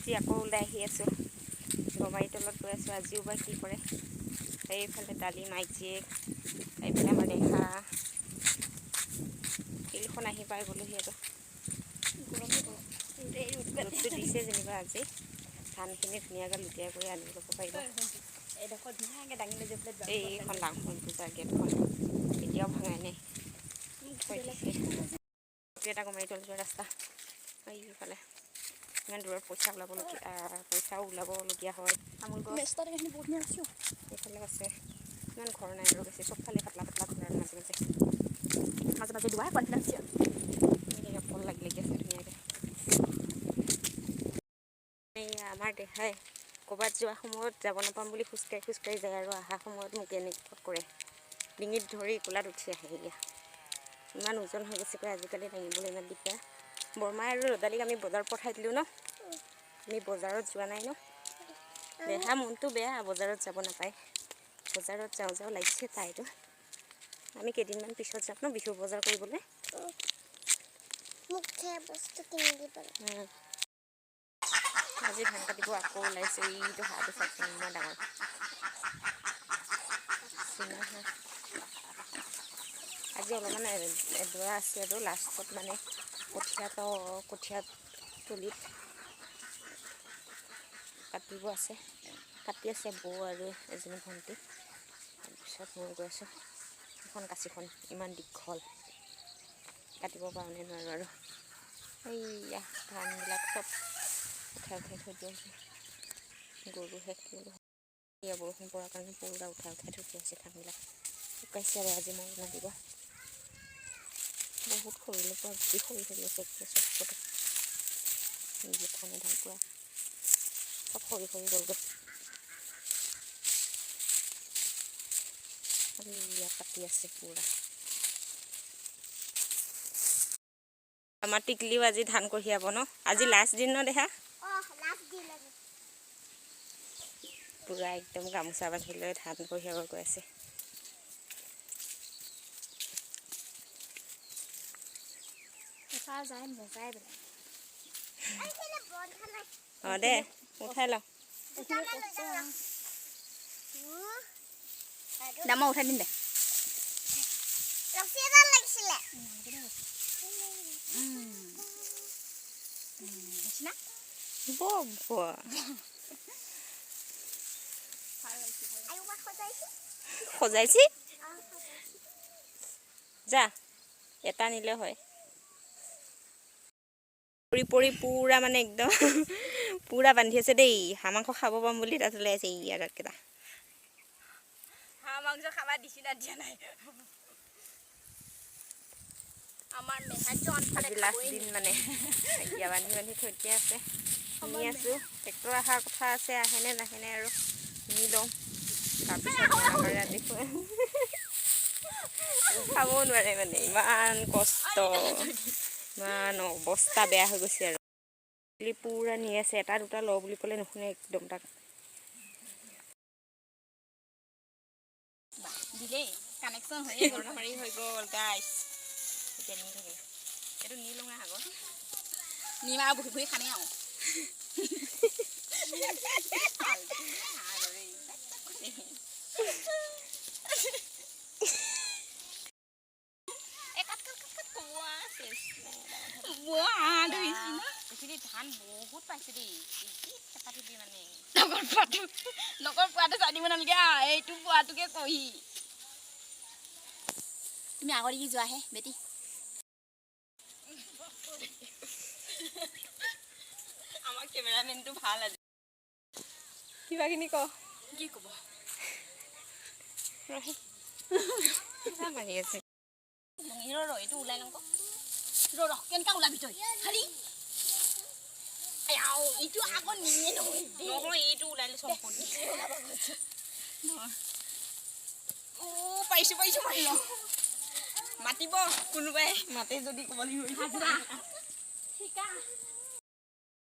আজি আকৌ ওলাই আহি আছোঁ গমাৰি তলত গৈ আছোঁ আজিও বা কি কৰে এইফালে দালি মাইকজীয়েক এইফালে আমাৰ দেখা ফিল্ডখন আহি পাই গ'লোহি আৰু ৰ'দটো দিছে যেনিবা আজি ধানখিনি ধুনীয়াকৈ লুটিয়াই কৰি আনি ল'ব পাৰিব এইডোখৰ ধুনীয়াকৈ দাঙি লৈ যাব এইখন ডাঙৰ পূজাৰ গেটখন এতিয়াও ভঙাই নাই এটা গমাৰি তল যোৱা ৰাস্তা এইফালে ইমান দূৰত পইচাও ওলাবলগীয়া হয় তামোল গছ এইফালে আছে ইমান ঘৰ নাই আৰু বেছি চবফালে পাতলা পাতলা ঘৰ আৰু মাজে মাজে দুবাৰ কনফিডেঞ্চ এনেকৈ ফল লাগি আছে ধুনীয়াকৈ আমাৰ দেখাই ক'ৰবাত যোৱা সময়ত যাব নাপাম বুলি খোজকাঢ়ি যায় আৰু অহা সময়ত মোক এনেকুৱা কৰে ডিঙিত ধৰি কোলাত উঠি আহে এতিয়া ইমান ওজন হৈ গৈছেগৈ আজিকালি দাঙিবলৈ ইমান দিগদাৰ বৰমাই আৰু ৰ'দালিক আমি বজাৰত পঠাই দিলোঁ ন আমি বজাৰত যোৱা নাই ন দেহা মনটো বেয়া বজাৰত যাব নাপায় বজাৰত যাওঁ লাগিছে তাইতো আমি কেইদিনমান পিছত যাম ন বিহু বজাৰ কৰিবলৈ আজি ধান কাটিব আকৌ ওলাইছে এইটো হাঁহটো চাইছে ইমান ডাঙৰ আজি অলপমান এডৰা আছে আৰু লাষ্টত মানে কঠীয়া তলিত কাটিব আছে কাটি আছে বৌ আৰু এজনী ভণ্টি তাৰপিছত মই গৈ আছোঁ এখন কাঁচিখন ইমান দীঘল কাটিব পৰা নাই নোৱাৰোঁ আৰু এইয়া ধানবিলাক চব উঠাই থৈ দিয়া আছে গৰু শেষ এয়া বৰষুণ পৰাৰ কাৰণে পুৰা উঠাই থৈ দিয়া আছে ধানবিলাক শুকাইছে আৰু আজি মই নাদিব বহুত সৰিলে পৰা বেছি সৰি আছে চব ধানে ধান পুৰা চব সৰি গ'লগৈ ইয়াত কাটি আছে পুৰা আমাৰ টিকলিও আজি ধান কঢ়িয়াব ন আজি লাষ্ট দিন ন দেখা পুৰা একদম গামোচা বান্ধি লৈ ধান কঢ়িয়াব গৈ আছে দে উঠাই ল দামা উঠাই দিম দে সজাইছি যা এটা নিলে হয় পৰি পুৰা মানে একদম পুৰা বান্ধি আছে দেই হাঁহ মাংস খাব পাম বুলি তাত ওলাই আছে ইয়াতকেইটা হাঁহ মাংস খাবা দিছি না দিয়া নাই আমাৰ আজি লাষ্ট দিন মানে এতিয়া বান্ধি থৈ দিয়া আছে শুনি আছোঁ ট্ৰেক্টৰ অহাৰ কথা আছে আহেনে নাহেনে আৰু নি লওঁ তাৰপিছত ৰাতি খাবও নোৱাৰে মানে ইমান কষ্ট ইমান অৱস্থা বেয়া হৈ গৈছে আৰু পুৰা নি আছে এটা দুটা ল বুলি ক'লে নুশুনে একদম তাক দিলেই কানেকশ্যন হৈ গ'ল গাইছ এতিয়া নি থাকে এইটো নি লওঁ আগত নিম আৰু বহি খানে আৰু ধান বহুত পাইছে দেই চেপাতি মানে লগৰ পোৱাটো জানিব নালাগে এইটো পোৱাটোকে কহি তুমি আগত কি যোৱাহে বেটি আমাৰ কেমেৰামেনটো ভাল আজি কিবাখিনি ক কি ক'ব মাৰি আছে এইটো ওলাই লওঁ ৰ কেনেকৈ ওলাবি তই খালি এইটো আগত নিয়ে নহয় এইটো ওলালে সম্পূৰ্ণ পাইছোঁ মাৰি ল মাতিব কোনোবাই মাতে যদি ক'ব লাগিব শিকা